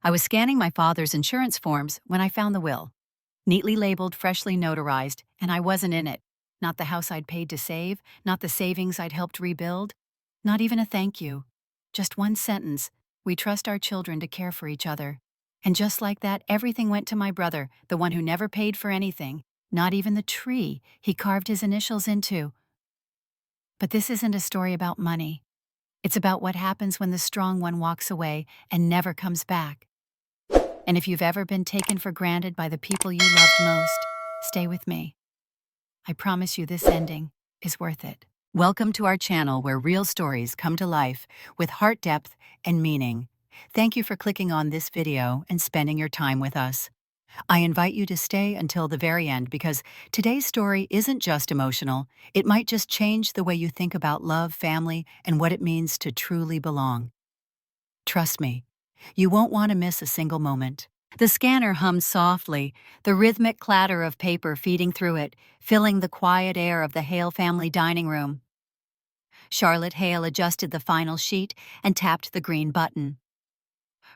I was scanning my father's insurance forms when I found the will. Neatly labeled, freshly notarized, and I wasn't in it. Not the house I'd paid to save, not the savings I'd helped rebuild, not even a thank you. Just one sentence: we trust our children to care for each other. And just like that, everything went to my brother, the one who never paid for anything, not even the tree he carved his initials into. But this isn't a story about money. It's about what happens when the strong one walks away and never comes back. And if you've ever been taken for granted by the people you loved most, stay with me. I promise you this ending is worth it. Welcome to our channel where real stories come to life with heart depth and meaning. Thank you for clicking on this video and spending your time with us. I invite you to stay until the very end because today's story isn't just emotional. It might just change the way you think about love, family, and what it means to truly belong. Trust me, you won't want to miss a single moment. The scanner hummed softly, the rhythmic clatter of paper feeding through it, filling the quiet air of the Hale family dining room. Charlotte Hale adjusted the final sheet and tapped the green button.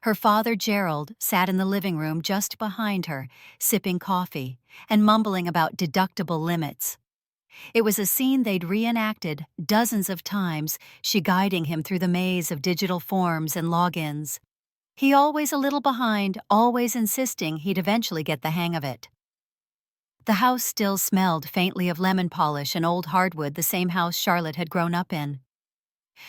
Her father, Gerald, sat in the living room just behind her, sipping coffee and mumbling about deductible limits. It was a scene they'd reenacted dozens of times, she guiding him through the maze of digital forms and logins. He always a little behind, always insisting he'd eventually get the hang of it. The house still smelled faintly of lemon polish and old hardwood, the same house Charlotte had grown up in.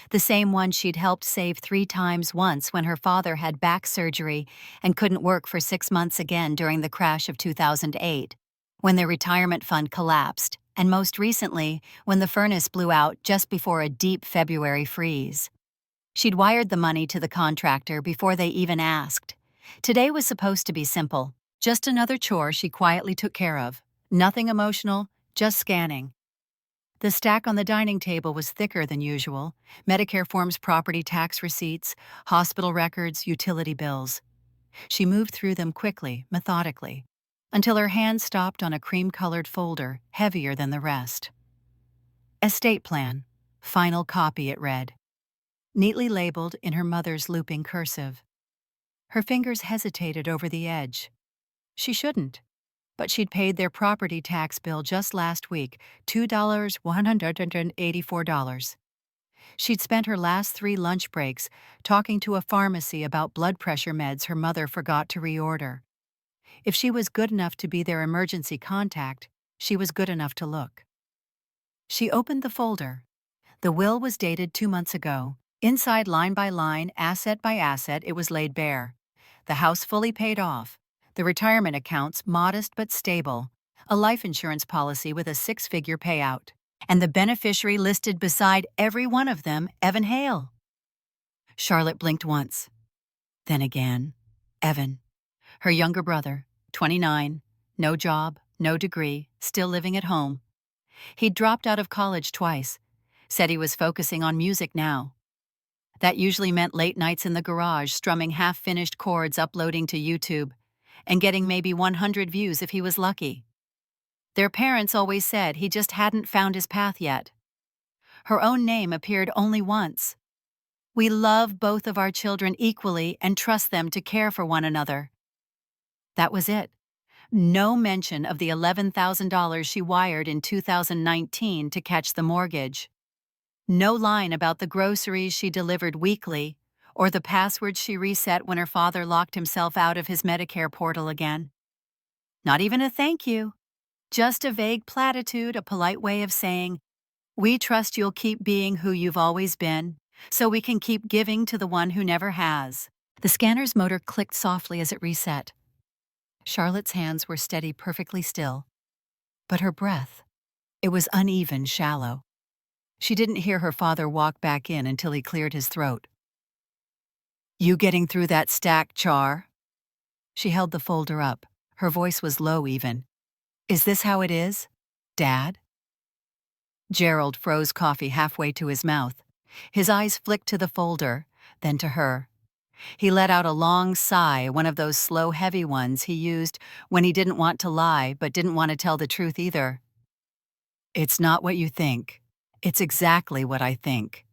The same one she'd helped save 3 times, once when her father had back surgery and couldn't work for 6 months again during the crash of 2008, when their retirement fund collapsed, and most recently when the furnace blew out just before a deep February freeze. She'd wired the money to the contractor before they even asked. Today was supposed to be simple, just another chore she quietly took care of. Nothing emotional, just scanning. The stack on the dining table was thicker than usual: Medicare forms, property tax receipts, hospital records, utility bills. She moved through them quickly, methodically, until her hand stopped on a cream-colored folder, heavier than the rest. Estate plan. Final copy, it read, neatly labeled in her mother's looping cursive. Her fingers hesitated over the edge. She shouldn't, but she'd paid their property tax bill just last week, $184. She'd spent her last 3 lunch breaks talking to a pharmacy about blood pressure meds her mother forgot to reorder. If she was good enough to be their emergency contact, she was good enough to look. She opened the folder. The will was dated 2 months ago. Inside, line by line, asset by asset, it was laid bare. The house fully paid off. The retirement accounts modest but stable. A life insurance policy with a 6-figure payout. And the beneficiary listed beside every one of them, Evan Hale. Charlotte blinked once. Then again. Evan. Her younger brother, 29, no job, no degree, still living at home. He'd dropped out of college twice. Said he was focusing on music now. That usually meant late nights in the garage, strumming half-finished chords, uploading to YouTube, and getting maybe 100 views if he was lucky. Their parents always said he just hadn't found his path yet. Her own name appeared only once. We love both of our children equally and trust them to care for one another. That was it. No mention of the $11,000 she wired in 2019 to catch the mortgage. No line about the groceries she delivered weekly, or the password she reset when her father locked himself out of his Medicare portal again. Not even a thank you. Just a vague platitude, a polite way of saying, "We trust you'll keep being who you've always been, so we can keep giving to the one who never has." The scanner's motor clicked softly as it reset. Charlotte's hands were steady, perfectly still. But her breath, it was uneven, shallow. She didn't hear her father walk back in until he cleared his throat. "You getting through that stack, Char?" She held the folder up. Her voice was low even. "Is this how it is, Dad?" Gerald froze coffee halfway to his mouth. His eyes flicked to the folder, then to her. He let out a long sigh, one of those slow, heavy ones he used when he didn't want to lie but didn't want to tell the truth either. "It's not what you think. It's exactly what I think."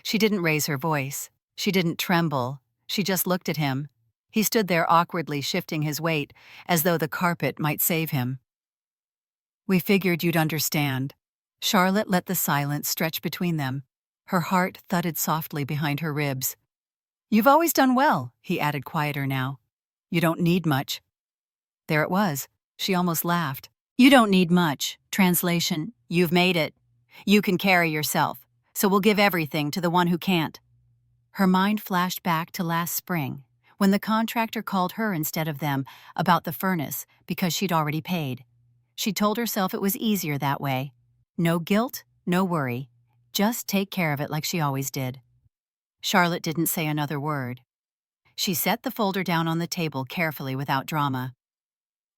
She didn't raise her voice. She didn't tremble. She just looked at him. He stood there awkwardly shifting his weight, as though the carpet might save him. "We figured you'd understand." Charlotte let the silence stretch between them. Her heart thudded softly behind her ribs. "You've always done well," he added, quieter now. "You don't need much." There it was. She almost laughed. "You don't need much." Translation: "You've made it. You can carry yourself, so we'll give everything to the one who can't." Her mind flashed back to last spring, when the contractor called her instead of them about the furnace because she'd already paid. She told herself it was easier that way. No guilt, no worry. Just take care of it like she always did. Charlotte didn't say another word. She set the folder down on the table carefully without drama.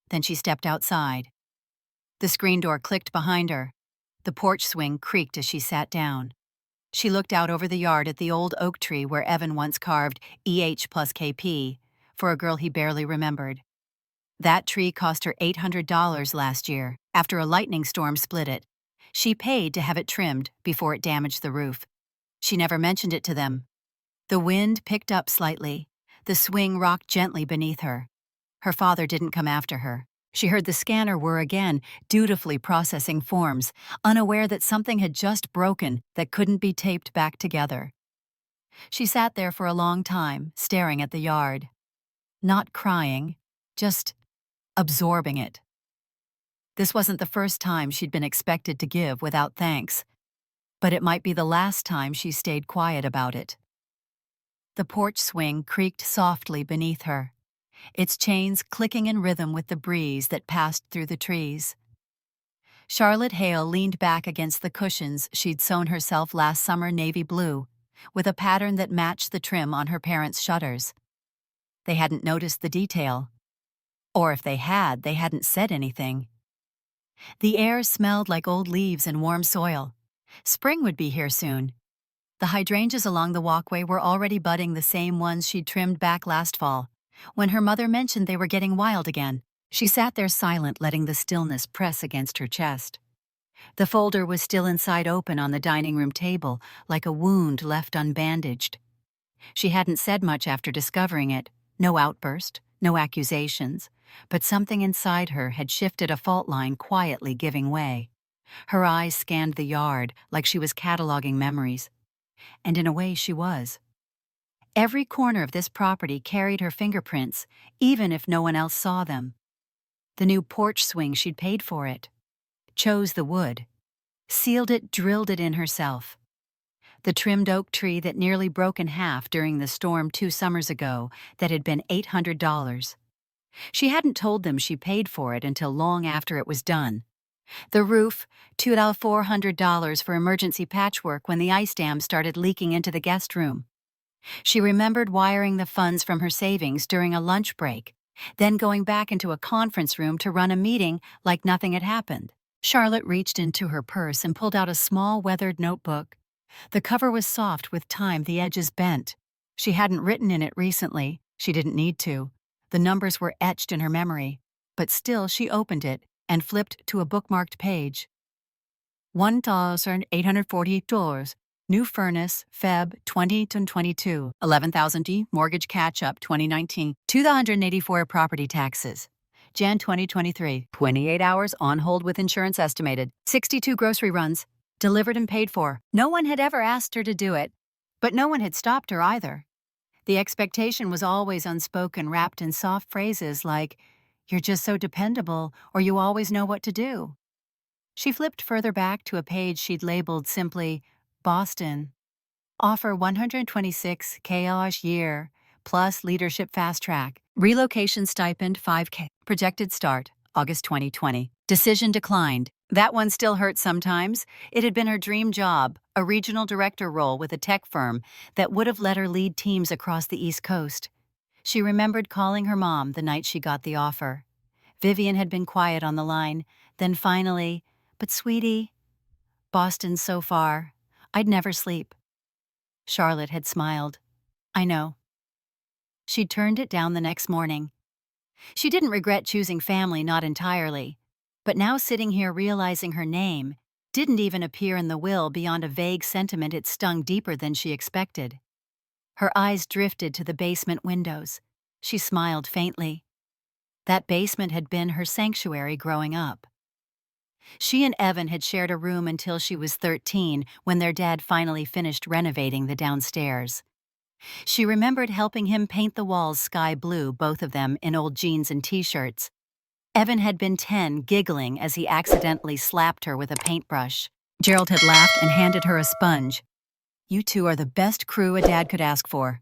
Then she stepped outside. The screen door clicked behind her. The porch swing creaked as she sat down. She looked out over the yard at the old oak tree where Evan once carved EH plus KP for a girl he barely remembered. That tree cost her $800 last year after a lightning storm split it. She paid to have it trimmed before it damaged the roof. She never mentioned it to them. The wind picked up slightly. The swing rocked gently beneath her. Her father didn't come after her. She heard the scanner whir again, dutifully processing forms, unaware that something had just broken that couldn't be taped back together. She sat there for a long time, staring at the yard. Not crying, just absorbing it. This wasn't the first time she'd been expected to give without thanks, but it might be the last time she stayed quiet about it. The porch swing creaked softly beneath her, its chains clicking in rhythm with the breeze that passed through the trees. Charlotte Hale leaned back against the cushions she'd sewn herself last summer navy blue, with a pattern that matched the trim on her parents' shutters. They hadn't noticed the detail. Or if they had, they hadn't said anything. The air smelled like old leaves and warm soil. Spring would be here soon. The hydrangeas along the walkway were already budding, the same ones she'd trimmed back last fall, when her mother mentioned they were getting wild again. She sat there silent, letting the stillness press against her chest. The folder was still inside open on the dining room table, like a wound left unbandaged. She hadn't said much after discovering it, no outburst, no accusations, but something inside her had shifted, a fault line quietly giving way. Her eyes scanned the yard like she was cataloging memories. And in a way she was. Every corner of this property carried her fingerprints, even if no one else saw them. The new porch swing, she'd paid for it. Chose the wood. Sealed it, drilled it in herself. The trimmed oak tree that nearly broke in half during the storm 2 summers ago that had been $800. She hadn't told them she paid for it until long after it was done. The roof, $400 for emergency patchwork when the ice dam started leaking into the guest room. She remembered wiring the funds from her savings during a lunch break, then going back into a conference room to run a meeting like nothing had happened. Charlotte reached into her purse and pulled out a small weathered notebook. The cover was soft with time, the edges bent. She hadn't written in it recently. She didn't need to. The numbers were etched in her memory, but still she opened it and flipped to a bookmarked page. $1,848. New furnace, Feb 2022. 11,000 mortgage catch-up 2019. 284 property taxes. Jan 2023. 28 hours on hold with insurance estimated. 62 grocery runs. Delivered and paid for. No one had ever asked her to do it, but no one had stopped her either. The expectation was always unspoken, wrapped in soft phrases like, "You're just so dependable," or "You always know what to do." She flipped further back to a page she'd labeled simply, Boston. Offer $126K year, plus leadership fast track. Relocation stipend $5K. Projected start, August 2020. Decision declined. That one still hurt sometimes. It had been her dream job, a regional director role with a tech firm that would have let her lead teams across the East Coast. She remembered calling her mom the night she got the offer. Vivian had been quiet on the line, then finally, "But sweetie, Boston's so far. I'd never sleep." Charlotte had smiled. "I know." She turned it down the next morning. She didn't regret choosing family, not entirely. But now sitting here realizing her name didn't even appear in the will beyond a vague sentiment, it stung deeper than she expected. Her eyes drifted to the basement windows. She smiled faintly. That basement had been her sanctuary growing up. She and Evan had shared a room until she was 13 when their dad finally finished renovating the downstairs. She remembered helping him paint the walls sky blue, both of them in old jeans and t-shirts. Evan had been 10, giggling as he accidentally slapped her with a paintbrush. Gerald had laughed and handed her a sponge. "You two are the best crew a dad could ask for."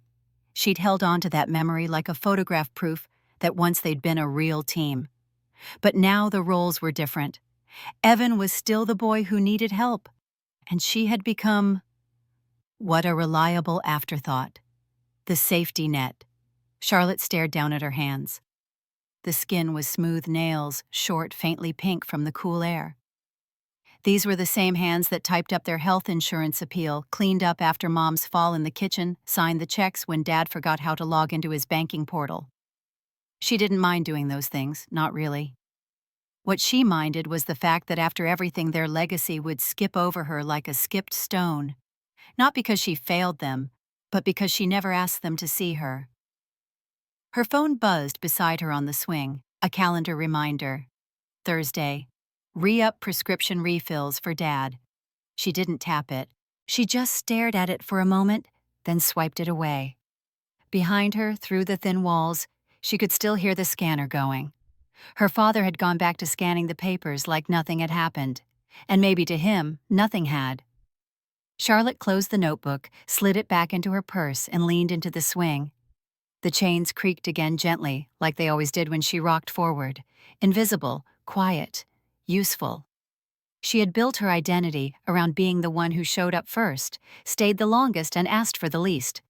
She'd held on to that memory like a photograph proof that once they'd been a real team. But now the roles were different. Evan was still the boy who needed help, and she had become, what a reliable afterthought. The safety net. Charlotte stared down at her hands. The skin was smooth nails, short, faintly pink from the cool air. These were the same hands that typed up their health insurance appeal, cleaned up after Mom's fall in the kitchen, signed the checks when Dad forgot how to log into his banking portal. She didn't mind doing those things, not really. What she minded was the fact that after everything, their legacy would skip over her like a skipped stone. Not because she failed them, but because she never asked them to see her. Her phone buzzed beside her on the swing, a calendar reminder. Thursday. Re-up prescription refills for Dad. She didn't tap it. She just stared at it for a moment, then swiped it away. Behind her, through the thin walls, she could still hear the scanner going. Her father had gone back to scanning the papers like nothing had happened. And maybe to him, nothing had. Charlotte closed the notebook, slid it back into her purse, and leaned into the swing. The chains creaked again gently, like they always did when she rocked forward. Invisible, quiet, useful. She had built her identity around being the one who showed up first, stayed the longest, and asked for the least.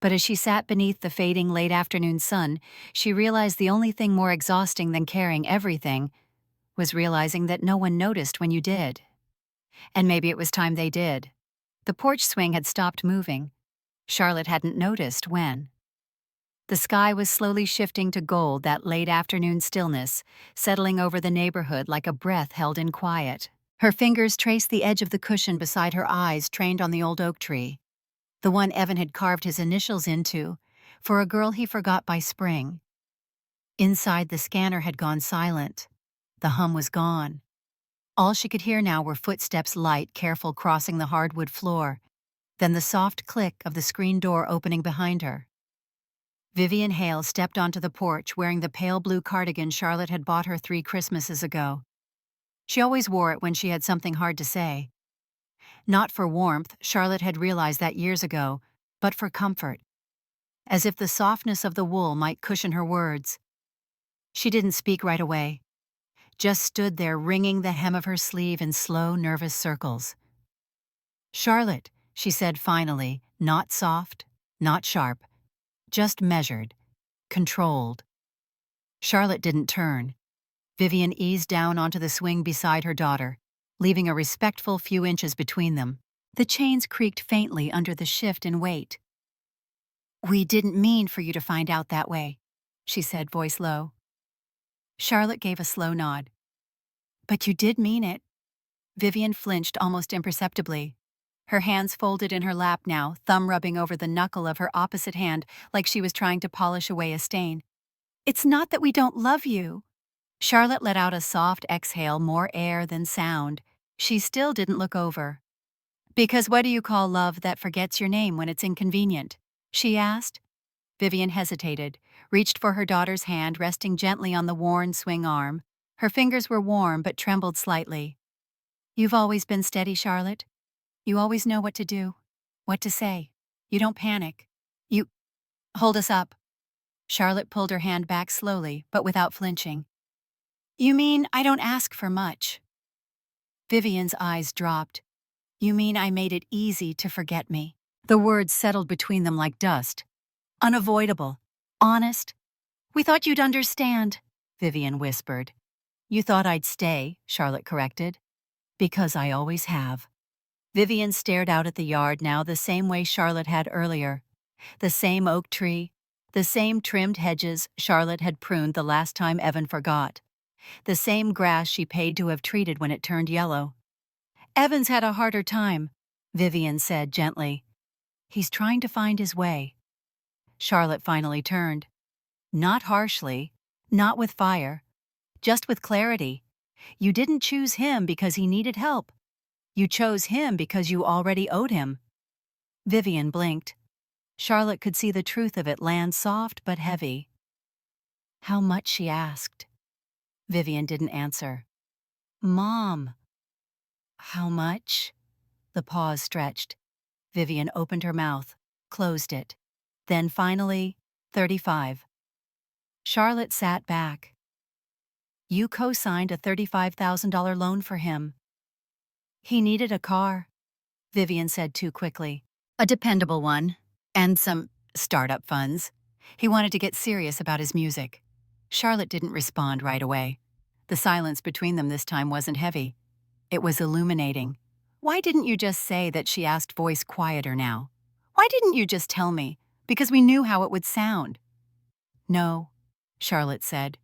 But as she sat beneath the fading late afternoon sun, she realized the only thing more exhausting than carrying everything was realizing that no one noticed when you did. And maybe it was time they did. The porch swing had stopped moving. Charlotte hadn't noticed when. The sky was slowly shifting to gold, that late afternoon stillness, settling over the neighborhood like a breath held in quiet. Her fingers traced the edge of the cushion beside her eyes, trained on the old oak tree. The one Evan had carved his initials into, for a girl he forgot by spring. Inside, the scanner had gone silent. The hum was gone. All she could hear now were footsteps, light, careful, crossing the hardwood floor, then the soft click of the screen door opening behind her. Vivian Hale stepped onto the porch wearing the pale blue cardigan Charlotte had bought her 3 Christmases ago. She always wore it when she had something hard to say. Not for warmth, Charlotte had realized that years ago, but for comfort. As if the softness of the wool might cushion her words. She didn't speak right away, just stood there wringing the hem of her sleeve in slow, nervous circles. "Charlotte," she said finally, not soft, not sharp, just measured, controlled. Charlotte didn't turn. Vivian eased down onto the swing beside her daughter, leaving a respectful few inches between them. The chains creaked faintly under the shift in weight. "We didn't mean for you to find out that way," she said, voice low. Charlotte gave a slow nod. "But you did mean it." Vivian flinched almost imperceptibly. Her hands folded in her lap now, thumb rubbing over the knuckle of her opposite hand like she was trying to polish away a stain. "It's not that we don't love you." Charlotte let out a soft exhale, more air than sound. She still didn't look over. "Because what do you call love that forgets your name when it's inconvenient?" she asked. Vivian hesitated, reached for her daughter's hand, resting gently on the worn swing arm. Her fingers were warm but trembled slightly. "You've always been steady, Charlotte. You always know what to do, what to say. You don't panic. You hold us up." Charlotte pulled her hand back slowly, but without flinching. "You mean I don't ask for much?" Vivian's eyes dropped. "You mean I made it easy to forget me?" The words settled between them like dust. Unavoidable. Honest. "We thought you'd understand," Vivian whispered. "You thought I'd stay," Charlotte corrected. "Because I always have." Vivian stared out at the yard now the same way Charlotte had earlier. The same oak tree, the same trimmed hedges Charlotte had pruned the last time Evan forgot. The same grass she paid to have treated when it turned yellow. "Evan's had a harder time," Vivian said gently. "He's trying to find his way." Charlotte finally turned. Not harshly, not with fire, just with clarity. You didn't choose him because he needed help. You chose him because you already owed him. Vivian blinked. Charlotte could see the truth of it land soft but heavy. How much, she asked. Vivian didn't answer. Mom. How much? The pause stretched. Vivian opened her mouth, closed it. Then finally, 35. Charlotte sat back. You co-signed a $35,000 loan for him. He needed a car, Vivian said too quickly. A dependable one, and some startup funds. He wanted to get serious about his music. Charlotte didn't respond right away. The silence between them this time wasn't heavy. It was illuminating. Why didn't you just say that? She asked, voice quieter now. Why didn't you just tell me? Because we knew how it would sound. No, Charlotte said.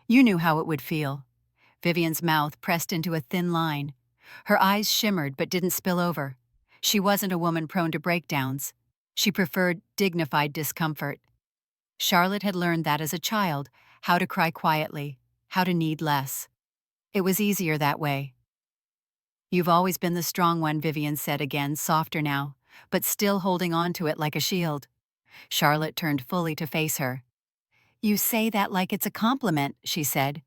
You knew how it would feel. Vivian's mouth pressed into a thin line. Her eyes shimmered but didn't spill over. She wasn't a woman prone to breakdowns. She preferred dignified discomfort. Charlotte had learned that as a child, how to cry quietly, how to need less. It was easier that way. You've always been the strong one, Vivian said again, softer now, but still holding on to it like a shield. Charlotte turned fully to face her. You say that like it's a compliment, she said,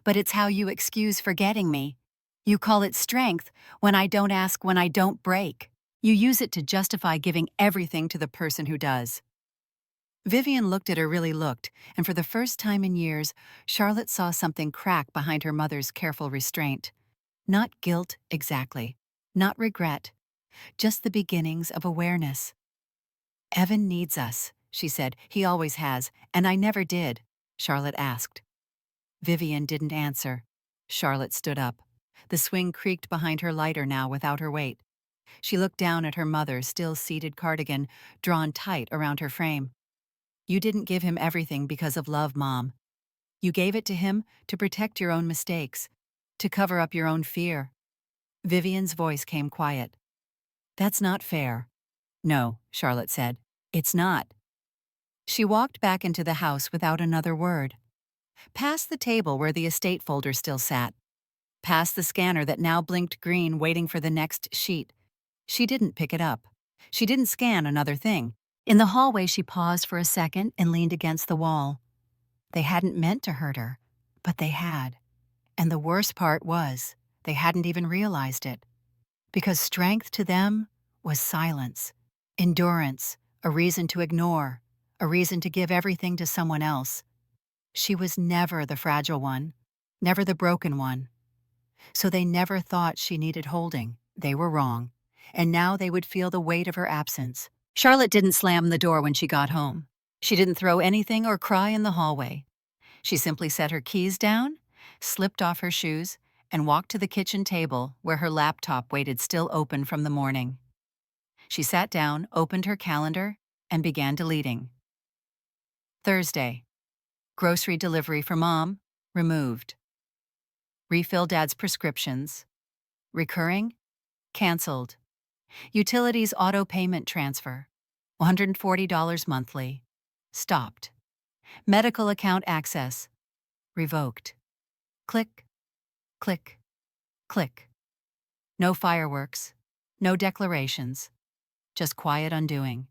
but it's how you excuse forgetting me. You call it strength when I don't ask, when I don't break. You use it to justify giving everything to the person who does. Vivian looked at her, really looked, and for the first time in years, Charlotte saw something crack behind her mother's careful restraint. Not guilt exactly, not regret, just the beginnings of awareness. Evan needs us, she said. He always has, and I never did, Charlotte asked. Vivian didn't answer. Charlotte stood up. The swing creaked behind her lighter now without her weight. She looked down at her mother's still seated cardigan, drawn tight around her frame. You didn't give him everything because of love, Mom. You gave it to him to protect your own mistakes, to cover up your own fear. Vivian's voice came quiet. That's not fair. No, Charlotte said. It's not. She walked back into the house without another word. Past the table where the estate folder still sat. Past the scanner that now blinked green, waiting for the next sheet. She didn't pick it up. She didn't scan another thing. In the hallway, she paused for a second and leaned against the wall. They hadn't meant to hurt her, but they had. And the worst part was, they hadn't even realized it. Because strength to them was silence, endurance, a reason to ignore, a reason to give everything to someone else. She was never the fragile one, never the broken one. So they never thought she needed holding. They were wrong. And now they would feel the weight of her absence. Charlotte didn't slam the door when she got home. She didn't throw anything or cry in the hallway. She simply set her keys down, slipped off her shoes, and walked to the kitchen table where her laptop waited, still open from the morning. She sat down, opened her calendar, and began deleting. Thursday. Grocery delivery for Mom, removed. Refill Dad's prescriptions. Recurring, canceled. Utilities auto payment transfer, $140 monthly, stopped. Medical account access, revoked. Click, click, click. No fireworks, no declarations, just quiet undoing.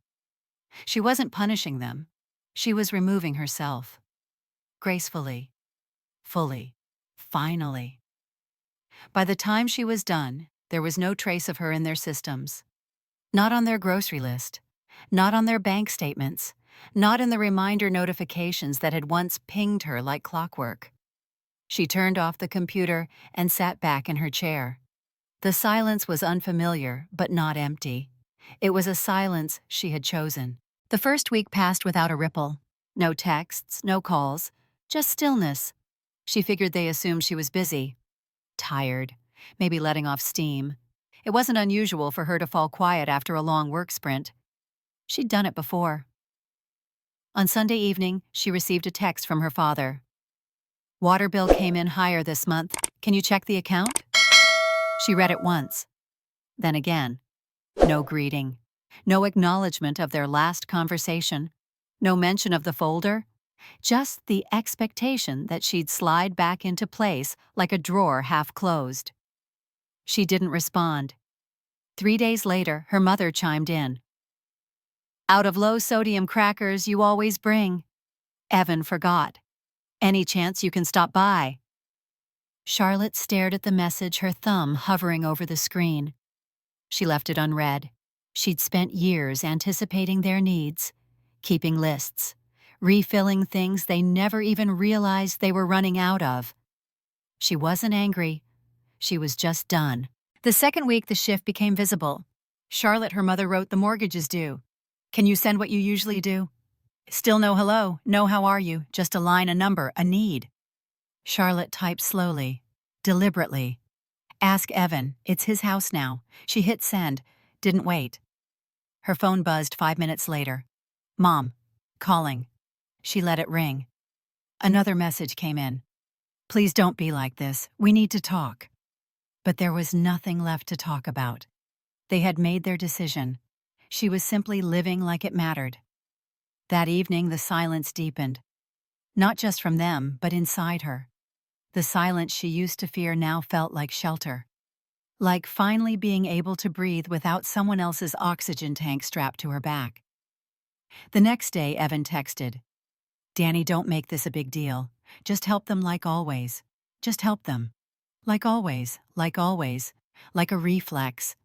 She wasn't punishing them. She was removing herself. Gracefully, fully, finally. By the time she was done, there was no trace of her in their systems. Not on their grocery list, not on their bank statements, not in the reminder notifications that had once pinged her like clockwork. She turned off the computer and sat back in her chair. The silence was unfamiliar, but not empty. It was a silence she had chosen. The first week passed without a ripple. No texts, no calls, just stillness. She figured they assumed she was busy. Tired, maybe letting off steam. It wasn't unusual for her to fall quiet after a long work sprint. She'd done it before. On Sunday evening, she received a text from her father. Water bill came in higher this month. Can you check the account? She read it once. Then again. No greeting. No acknowledgement of their last conversation. No mention of the folder, Just the expectation that she'd slide back into place like a drawer half closed. She didn't respond. 3 days later, her mother chimed in. "Out of low-sodium crackers you always bring." Evan forgot. "Any chance you can stop by?" Charlotte stared at the message, her thumb hovering over the screen. She left it unread. She'd spent years anticipating their needs, keeping lists, refilling things they never even realized they were running out of. She wasn't angry. She was just done. The second week, the shift became visible. "Charlotte," her mother wrote, "the mortgage is due. Can you send what you usually do?" Still no hello, no how are you, just a line, a number, a need. Charlotte typed slowly, deliberately. "Ask Evan, it's his house now." She hit send, didn't wait. Her phone buzzed 5 minutes later. "Mom, calling." She let it ring. Another message came in. "Please don't be like this. We need to talk." But there was nothing left to talk about. They had made their decision. She was simply living like it mattered. That evening, the silence deepened. Not just from them, but inside her. The silence she used to fear now felt like shelter. Like finally being able to breathe without someone else's oxygen tank strapped to her back. The next day, Evan texted, "Danny, don't make this a big deal. Just help them like always. Just help them. Like always, like always. Like a reflex.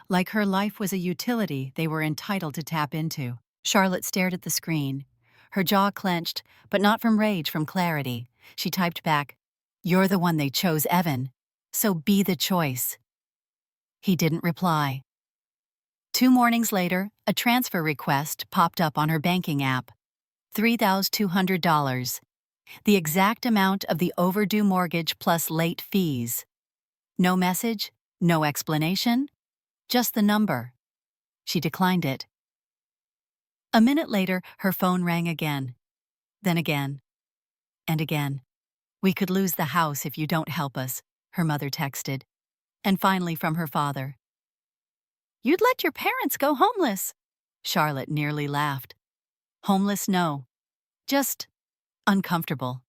Like her life was a utility they were entitled to tap into." Charlotte stared at the screen. Her jaw clenched, but not from rage, from clarity. She typed back, "You're the one they chose, Evan. So be the choice." He didn't reply. 2 mornings later, a transfer request popped up on her banking app. $3,200. The exact amount of the overdue mortgage plus late fees. No message, no explanation, just the number. She declined it. A minute later, her phone rang again. Then again. And again. "We could lose the house if you don't help us," her mother texted. And finally from her father. "You'd let your parents go homeless." Charlotte nearly laughed. Homeless, no. Just uncomfortable.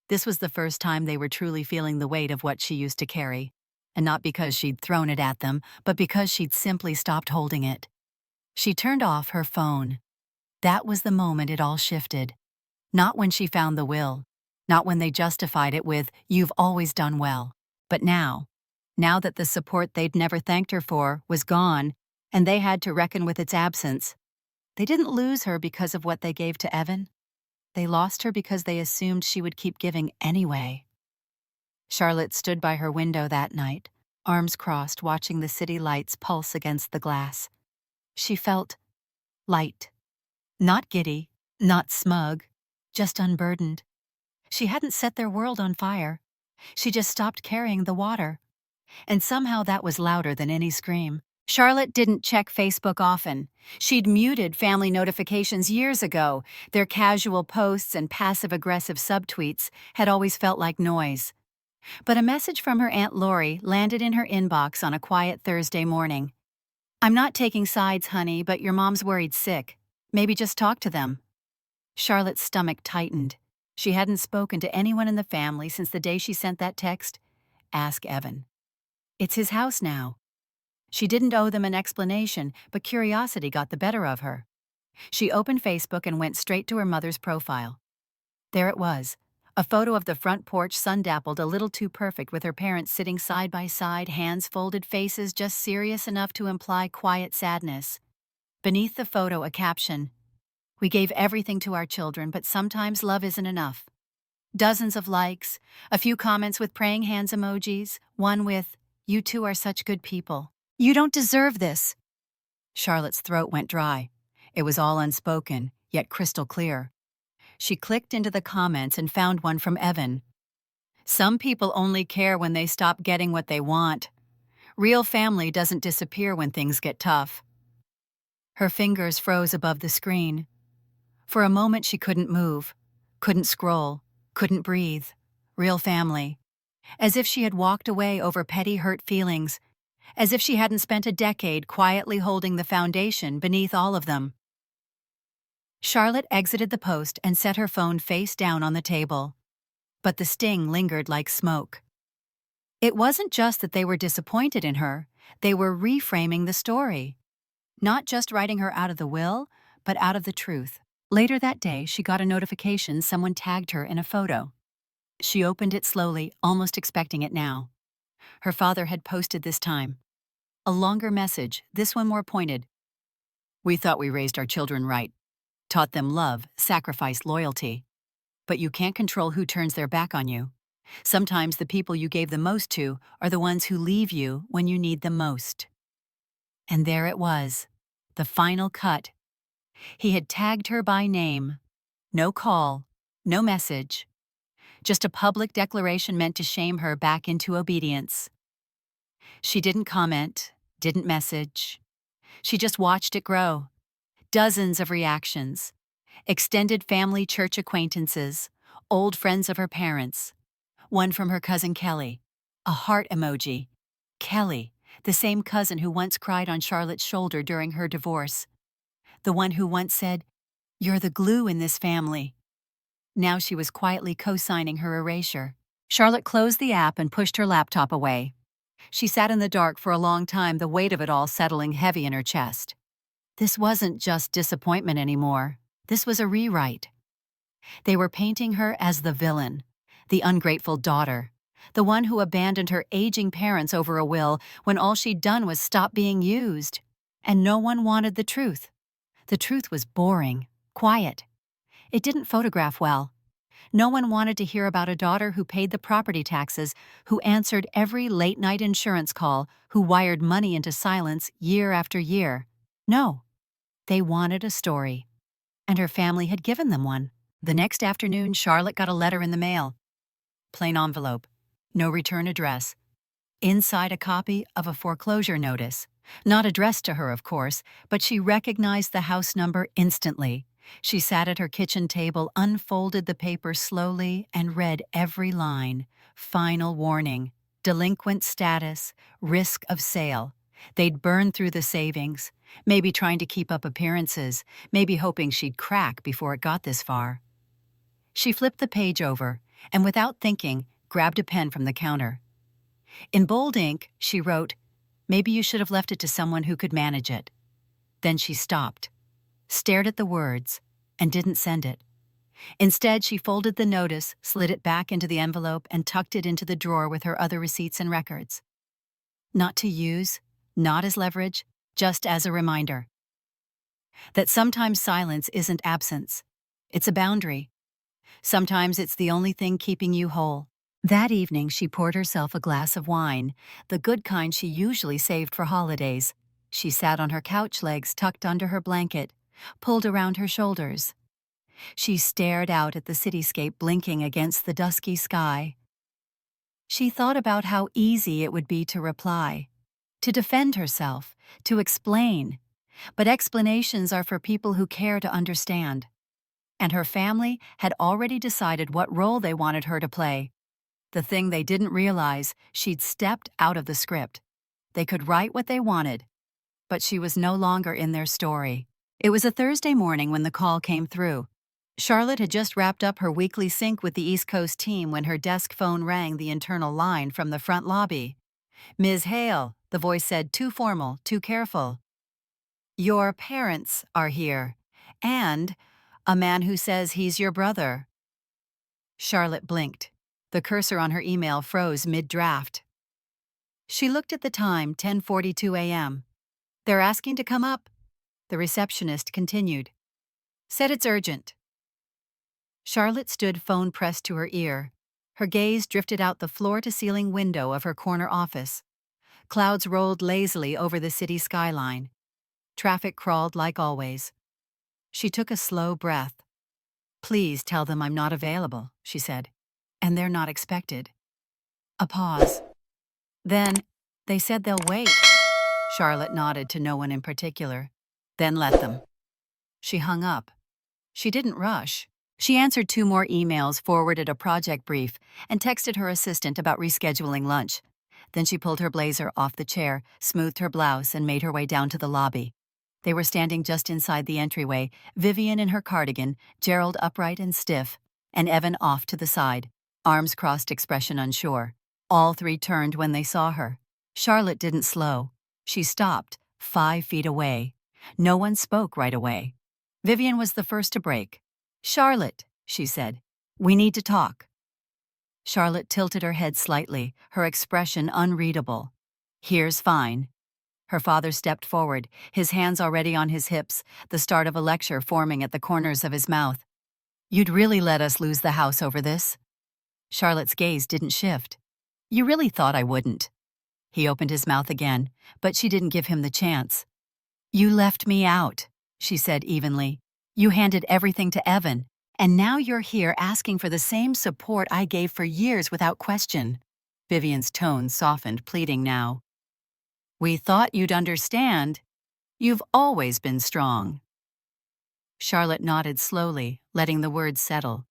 This was the first time they were truly feeling the weight of what she used to carry. And not because she'd thrown it at them, but because she'd simply stopped holding it. She turned off her phone. That was the moment it all shifted. Not when she found the will. Not when they justified it with, "You've always done well." But now. Now that the support they'd never thanked her for was gone, and they had to reckon with its absence. They didn't lose her because of what they gave to Evan. They lost her because they assumed she would keep giving anyway. Charlotte stood by her window that night, arms crossed, watching the city lights pulse against the glass. She felt light. Not giddy, not smug, just unburdened. She hadn't set their world on fire. She just stopped carrying the water. And somehow that was louder than any scream. Charlotte didn't check Facebook often. She'd muted family notifications years ago. Their casual posts and passive-aggressive subtweets had always felt like noise. But a message from her Aunt Lori landed in her inbox on a quiet Thursday morning. "I'm not taking sides, honey, but your mom's worried sick. Maybe just talk to them." Charlotte's stomach tightened. She hadn't spoken to anyone in the family since the day she sent that text. Ask Evan. It's his house now. She didn't owe them an explanation, but curiosity got the better of her. She opened Facebook and went straight to her mother's profile. There it was, a photo of the front porch, sun-dappled, a little too perfect, with her parents sitting side by side, hands folded, faces just serious enough to imply quiet sadness. Beneath the photo, a caption, "We gave everything to our children, but sometimes love isn't enough." Dozens of likes, a few comments with praying hands emojis, one with, "You two are such good people. You don't deserve this." Charlotte's throat went dry. It was all unspoken, yet crystal clear. She clicked into the comments and found one from Evan. "Some people only care when they stop getting what they want. Real family doesn't disappear when things get tough." Her fingers froze above the screen. For a moment she couldn't move, couldn't scroll, couldn't breathe. Real family. As if she had walked away over petty hurt feelings. As if she hadn't spent a decade quietly holding the foundation beneath all of them. Charlotte exited the post and set her phone face down on the table. But the sting lingered like smoke. It wasn't just that they were disappointed in her, they were reframing the story. Not just writing her out of the will, but out of the truth. Later that day, she got a notification someone tagged her in a photo. She opened it slowly, almost expecting it now. Her father had posted this time. A longer message, this one more pointed. "We thought we raised our children right. Taught them love, sacrifice, loyalty. But you can't control who turns their back on you. Sometimes the people you gave the most to are the ones who leave you when you need them most." And there it was, the final cut. He had tagged her by name. No call, no message. Just a public declaration meant to shame her back into obedience. She didn't comment, didn't message. She just watched it grow. Dozens of reactions. Extended family church acquaintances, old friends of her parents. One from her cousin Kelly. A heart emoji. Kelly, the same cousin who once cried on Charlotte's shoulder during her divorce. The one who once said, "You're the glue in this family." Now she was quietly co-signing her erasure. Charlotte closed the app and pushed her laptop away. She sat in the dark for a long time, the weight of it all settling heavy in her chest. This wasn't just disappointment anymore. This was a rewrite. They were painting her as the villain, the ungrateful daughter, the one who abandoned her aging parents over a will when all she'd done was stop being used. And no one wanted the truth. The truth was boring, quiet. It didn't photograph well. No one wanted to hear about a daughter who paid the property taxes, who answered every late-night insurance call, who wired money into silence year after year. No, they wanted a story. And her family had given them one. The next afternoon, Charlotte got a letter in the mail. Plain envelope. No return address. Inside a copy of a foreclosure notice. Not addressed to her, of course, but she recognized the house number instantly. She sat at her kitchen table, unfolded the paper slowly, and read every line. Final warning. Delinquent status. Risk of sale. They'd burned through the savings, maybe trying to keep up appearances, maybe hoping she'd crack before it got this far. She flipped the page over, and without thinking, grabbed a pen from the counter. In bold ink, she wrote, "Maybe you should have left it to someone who could manage it." Then she stopped, stared at the words, and didn't send it. Instead, she folded the notice, slid it back into the envelope, and tucked it into the drawer with her other receipts and records. Not to use, not as leverage, just as a reminder. That sometimes silence isn't absence. It's a boundary. Sometimes it's the only thing keeping you whole. That evening, she poured herself a glass of wine, the good kind she usually saved for holidays. She sat on her couch legs tucked under her blanket, pulled around her shoulders. She stared out at the cityscape blinking against the dusky sky. She thought about how easy it would be to reply, to defend herself, to explain. But explanations are for people who care to understand. And her family had already decided what role they wanted her to play. The thing they didn't realize, she'd stepped out of the script. They could write what they wanted, but she was no longer in their story. It was a Thursday morning when the call came through. Charlotte had just wrapped up her weekly sync with the East Coast team when her desk phone rang the internal line from the front lobby. "Ms. Hale," the voice said, too formal, too careful. "Your parents are here, and a man who says he's your brother." Charlotte blinked. The cursor on her email froze mid-draft. She looked at the time, 10:42 a.m. "They're asking to come up." The receptionist continued. "Said it's urgent." Charlotte stood, phone pressed to her ear. Her gaze drifted out the floor-to-ceiling window of her corner office. Clouds rolled lazily over the city skyline. Traffic crawled like always. She took a slow breath. "Please tell them I'm not available," she said. "And they're not expected." A pause. Then, "They said they'll wait." Charlotte nodded to no one in particular. "Then let them." She hung up. She didn't rush. She answered 2 more emails, forwarded a project brief, and texted her assistant about rescheduling lunch. Then she pulled her blazer off the chair, smoothed her blouse, and made her way down to the lobby. They were standing just inside the entryway, Vivian in her cardigan, Gerald upright and stiff, and Evan off to the side, arms crossed, expression unsure. All three turned when they saw her. Charlotte didn't slow. She stopped, 5 feet away. No one spoke right away. Vivian was the first to break. "Charlotte," she said, "we need to talk." Charlotte tilted her head slightly, her expression unreadable. "Here's fine." Her father stepped forward, his hands already on his hips, the start of a lecture forming at the corners of his mouth. "You'd really let us lose the house over this?" Charlotte's gaze didn't shift. "You really thought I wouldn't?" He opened his mouth again, but she didn't give him the chance. "You left me out," she said evenly. "You handed everything to Evan, and now you're here asking for the same support I gave for years without question." Vivian's tone softened, pleading now. "We thought you'd understand. You've always been strong." Charlotte nodded slowly, letting the words settle.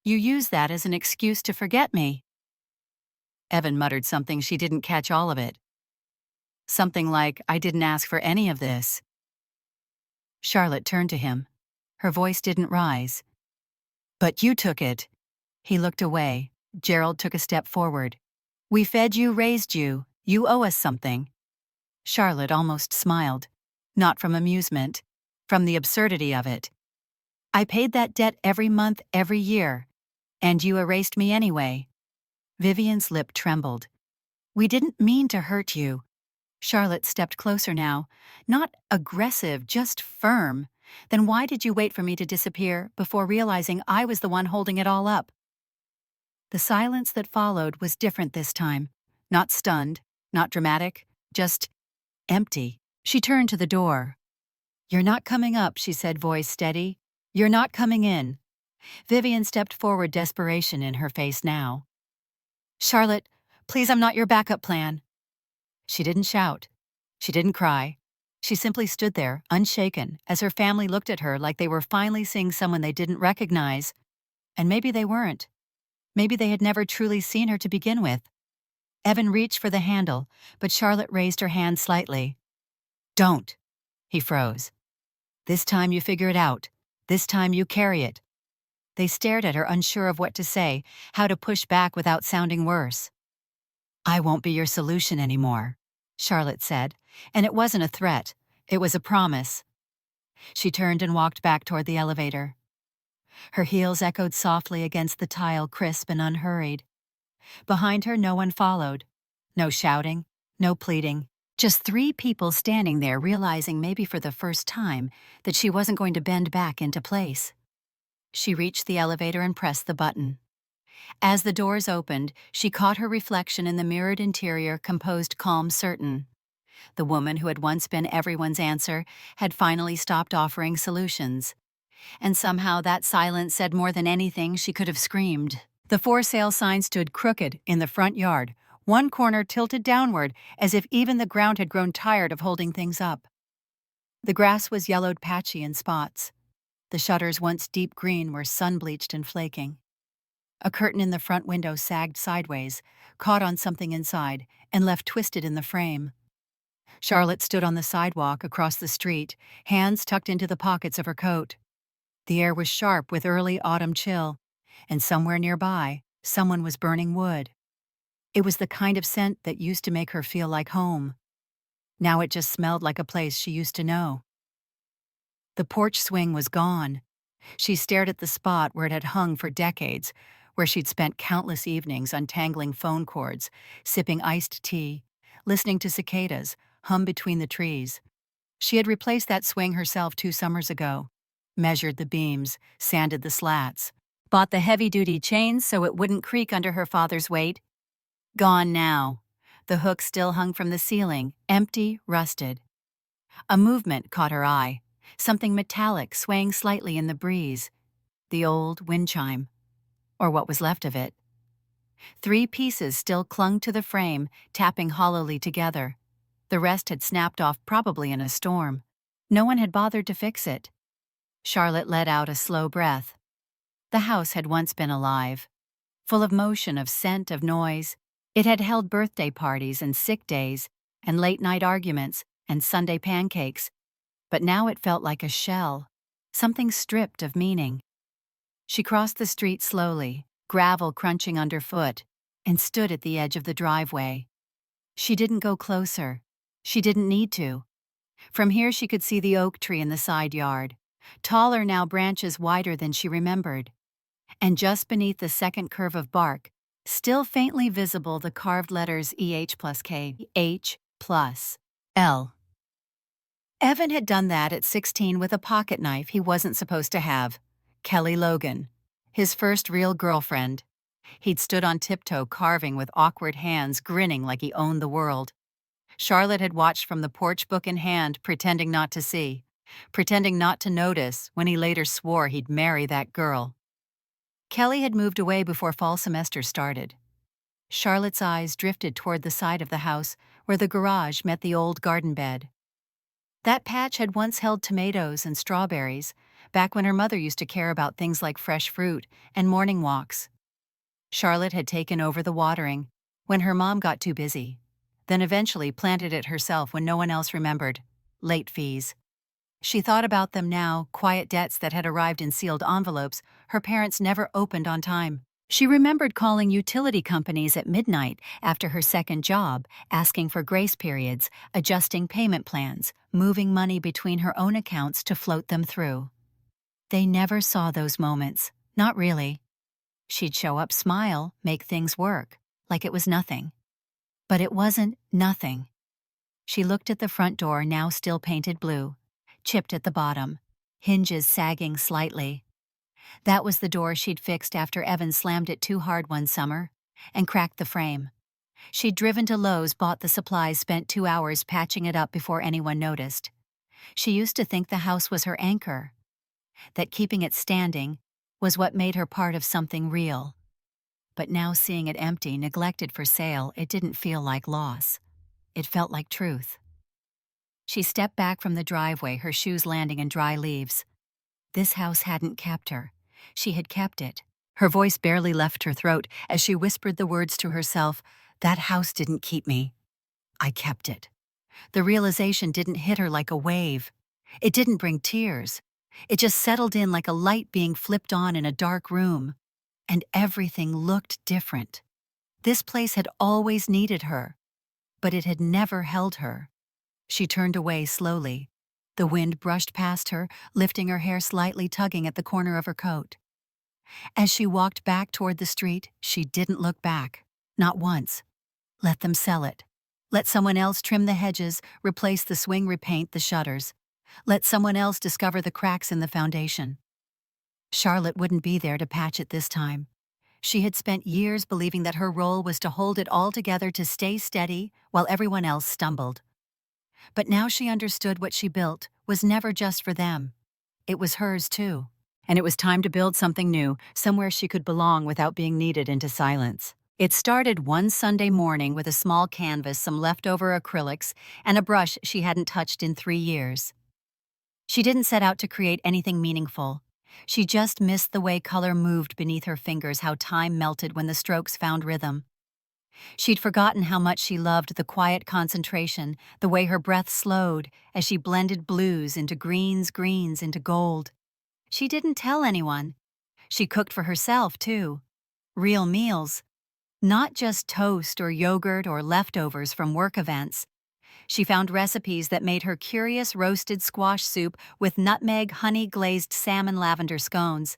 "You use that as an excuse to forget me." Evan muttered something she didn't catch all of it. Something like, "I didn't ask for any of this." Charlotte turned to him. Her voice didn't rise. "But you took it." He looked away. Gerald took a step forward. "We fed you, raised you. You owe us something." Charlotte almost smiled. Not from amusement. From the absurdity of it. "I paid that debt every month, every year. And you erased me anyway." Vivian's lip trembled. "We didn't mean to hurt you." Charlotte stepped closer now. "Not aggressive, just firm. Then why did you wait for me to disappear before realizing I was the one holding it all up?" The silence that followed was different this time. Not stunned, not dramatic, just empty. She turned to the door. "You're not coming up," she said, voice steady. "You're not coming in." Vivian stepped forward, desperation in her face now. "Charlotte, please, I'm not your backup plan." She didn't shout. She didn't cry. She simply stood there, unshaken, as her family looked at her like they were finally seeing someone they didn't recognize. And maybe they weren't. Maybe they had never truly seen her to begin with. Evan reached for the handle, but Charlotte raised her hand slightly. "Don't." He froze. "This time you figure it out. This time you carry it." They stared at her, unsure of what to say, how to push back without sounding worse. "I won't be your solution anymore," Charlotte said, and it wasn't a threat. It was a promise. She turned and walked back toward the elevator. Her heels echoed softly against the tile, crisp and unhurried. Behind her, no one followed. No shouting, no pleading. Just 3 people standing there, realizing maybe for the first time that she wasn't going to bend back into place. She reached the elevator and pressed the button. As the doors opened, she caught her reflection in the mirrored interior, composed, calm, certain. The woman who had once been everyone's answer had finally stopped offering solutions. And somehow that silence said more than anything she could have screamed. The for sale sign stood crooked in the front yard, one corner tilted downward as if even the ground had grown tired of holding things up. The grass was yellowed patchy in spots. The shutters, once deep green, were sun-bleached and flaking. A curtain in the front window sagged sideways, caught on something inside, and left twisted in the frame. Charlotte stood on the sidewalk across the street, hands tucked into the pockets of her coat. The air was sharp with early autumn chill, and somewhere nearby, someone was burning wood. It was the kind of scent that used to make her feel like home. Now it just smelled like a place she used to know. The porch swing was gone. She stared at the spot where it had hung for decades, where she'd spent countless evenings untangling phone cords, sipping iced tea, listening to cicadas hum between the trees. She had replaced that swing herself 2 summers ago, measured the beams, sanded the slats, bought the heavy-duty chains so it wouldn't creak under her father's weight. Gone now. The hook still hung from the ceiling, empty, rusted. A movement caught her eye, something metallic swaying slightly in the breeze. The old wind chime, or what was left of it. 3 pieces still clung to the frame, tapping hollowly together. The rest had snapped off, probably in a storm. No one had bothered to fix it. Charlotte let out a slow breath. The house had once been alive, full of motion, of scent, of noise. It had held birthday parties and sick days, and late-night arguments, and Sunday pancakes. but now it felt like a shell, something stripped of meaning. She crossed the street slowly, gravel crunching underfoot, and stood at the edge of the driveway. She didn't go closer. She didn't need to. From here she could see the oak tree in the side yard, taller now, branches wider than she remembered. And just beneath the second curve of bark, still faintly visible, the carved letters EH plus K, H plus L. Evan had done that at 16 with a pocket knife he wasn't supposed to have. Kelly Logan, his first real girlfriend. He'd stood on tiptoe carving with awkward hands, grinning like he owned the world. Charlotte had watched from the porch, book in hand, pretending not to see, pretending not to notice when he later swore he'd marry that girl. Kelly had moved away before fall semester started. Charlotte's eyes drifted toward the side of the house where the garage met the old garden bed. That patch had once held tomatoes and strawberries, back when her mother used to care about things like fresh fruit and morning walks. Charlotte had taken over the watering when her mom got too busy, then eventually planted it herself when no one else remembered. Late fees. She thought about them now, quiet debts that had arrived in sealed envelopes her parents never opened on time. She remembered calling utility companies at midnight after her second job, asking for grace periods, adjusting payment plans, moving money between her own accounts to float them through. They never saw those moments, not really. She'd show up, smile, make things work, like it was nothing. But it wasn't nothing. She looked at the front door, now still painted blue, chipped at the bottom, hinges sagging slightly. That was the door she'd fixed after Evan slammed it too hard one summer and cracked the frame. She'd driven to Lowe's, bought the supplies, spent 2 hours patching it up before anyone noticed. She used to think the house was her anchor, that keeping it standing was what made her part of something real. But now, seeing it empty, neglected, for sale, it didn't feel like loss. It felt like truth. She stepped back from the driveway, her shoes landing in dry leaves. This house hadn't kept her. She had kept it. Her voice barely left her throat as she whispered the words to herself. That house didn't keep me. I kept it. The realization didn't hit her like a wave. It didn't bring tears. It just settled in like a light being flipped on in a dark room. And everything looked different. This place had always needed her, but it had never held her. She turned away slowly. The wind brushed past her, lifting her hair slightly, tugging at the corner of her coat. As she walked back toward the street, she didn't look back. Not once. Let them sell it. Let someone else trim the hedges, replace the swing, repaint the shutters. Let someone else discover the cracks in the foundation. Charlotte wouldn't be there to patch it this time. She had spent years believing that her role was to hold it all together, to stay steady while everyone else stumbled. But now she understood what she built was never just for them. It was hers too. And it was time to build something new, somewhere she could belong without being kneaded into silence. It started one Sunday morning with a small canvas, some leftover acrylics, and a brush she hadn't touched in 3 years. She didn't set out to create anything meaningful. She just missed the way color moved beneath her fingers, how time melted when the strokes found rhythm. She'd forgotten how much she loved the quiet concentration, the way her breath slowed as she blended blues into greens, greens into gold. She didn't tell anyone. She cooked for herself, too. Real meals. Not just toast or yogurt or leftovers from work events. She found recipes that made her curious: roasted squash soup with nutmeg, honey glazed salmon, lavender scones.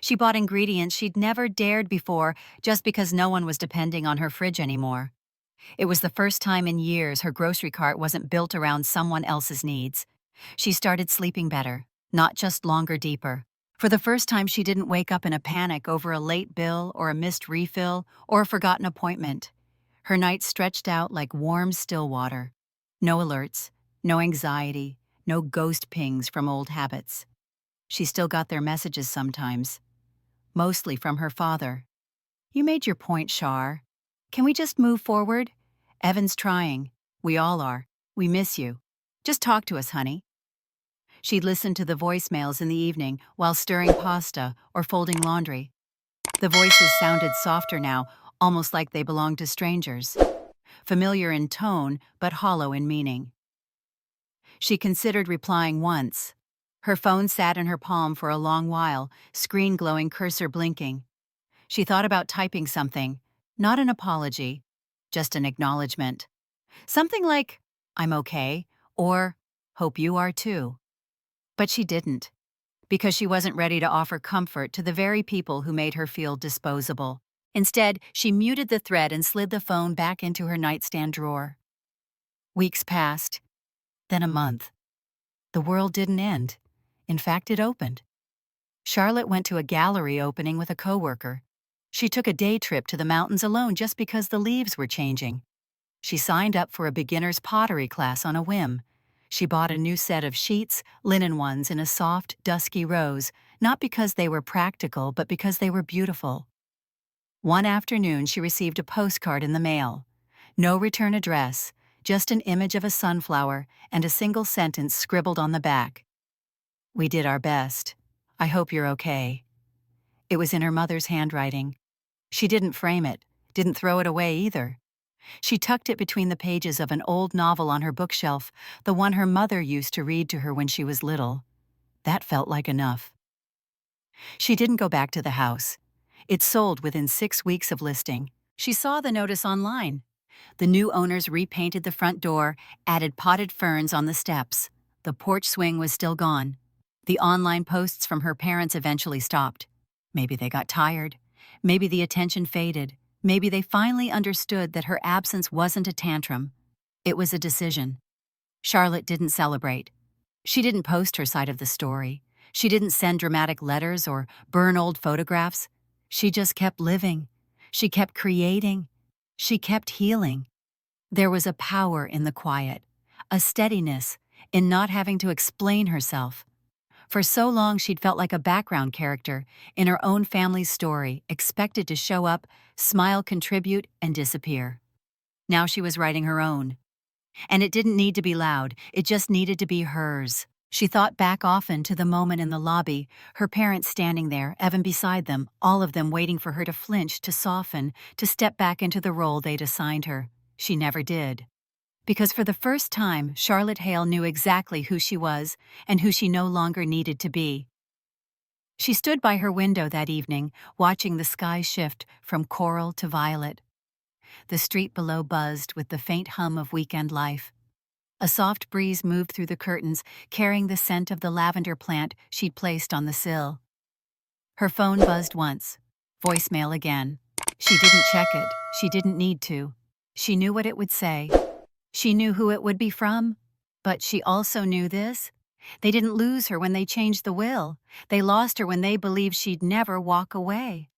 She bought ingredients she'd never dared before just because no one was depending on her fridge anymore. It was the first time in years her grocery cart wasn't built around someone else's needs. She started sleeping better, not just longer, deeper. For the first time, she didn't wake up in a panic over a late bill or a missed refill or a forgotten appointment. Her nights stretched out like warm, still water. No alerts, no anxiety, no ghost pings from old habits. She still got their messages sometimes, mostly from her father. You made your point, Char. Can we just move forward? Evan's trying. We all are. We miss you. Just talk to us, honey. She'd listen to the voicemails in the evening while stirring pasta or folding laundry. The voices sounded softer now, almost like they belonged to strangers. Familiar in tone, but hollow in meaning. She considered replying once. Her phone sat in her palm for a long while, screen glowing, cursor blinking. She thought about typing something, not an apology, just an acknowledgement. Something like, "I'm okay," or "Hope you are too." But she didn't, because she wasn't ready to offer comfort to the very people who made her feel disposable. Instead, she muted the thread and slid the phone back into her nightstand drawer. Weeks passed, then a month. The world didn't end. In fact, it opened. Charlotte went to a gallery opening with a coworker. She took a day trip to the mountains alone just because the leaves were changing. She signed up for a beginner's pottery class on a whim. She bought a new set of sheets, linen ones in a soft, dusky rose, not because they were practical, but because they were beautiful. One afternoon, she received a postcard in the mail. No return address, just an image of a sunflower and a single sentence scribbled on the back. "We did our best. I hope you're okay." It was in her mother's handwriting. She didn't frame it, didn't throw it away either. She tucked it between the pages of an old novel on her bookshelf, the one her mother used to read to her when she was little. That felt like enough. She didn't go back to the house. It sold within 6 weeks of listing. She saw the notice online. The new owners repainted the front door, added potted ferns on the steps. The porch swing was still gone. The online posts from her parents eventually stopped. Maybe they got tired. Maybe the attention faded. Maybe they finally understood that her absence wasn't a tantrum. It was a decision. Charlotte didn't celebrate. She didn't post her side of the story. She didn't send dramatic letters or burn old photographs. She just kept living. She kept creating. She kept healing. There was a power in the quiet, a steadiness in not having to explain herself. For so long, she'd felt like a background character in her own family's story, expected to show up, smile, contribute, and disappear. Now she was writing her own. And it didn't need to be loud, it just needed to be hers. She thought back often to the moment in the lobby, her parents standing there, Evan beside them, all of them waiting for her to flinch, to soften, to step back into the role they'd assigned her. She never did. Because for the first time, Charlotte Hale knew exactly who she was and who she no longer needed to be. She stood by her window that evening, watching the sky shift from coral to violet. The street below buzzed with the faint hum of weekend life. A soft breeze moved through the curtains, carrying the scent of the lavender plant she'd placed on the sill. Her phone buzzed once. Voicemail again. She didn't check it. She didn't need to. She knew what it would say. She knew who it would be from, but she also knew this. They didn't lose her when they changed the will. They lost her when they believed she'd never walk away.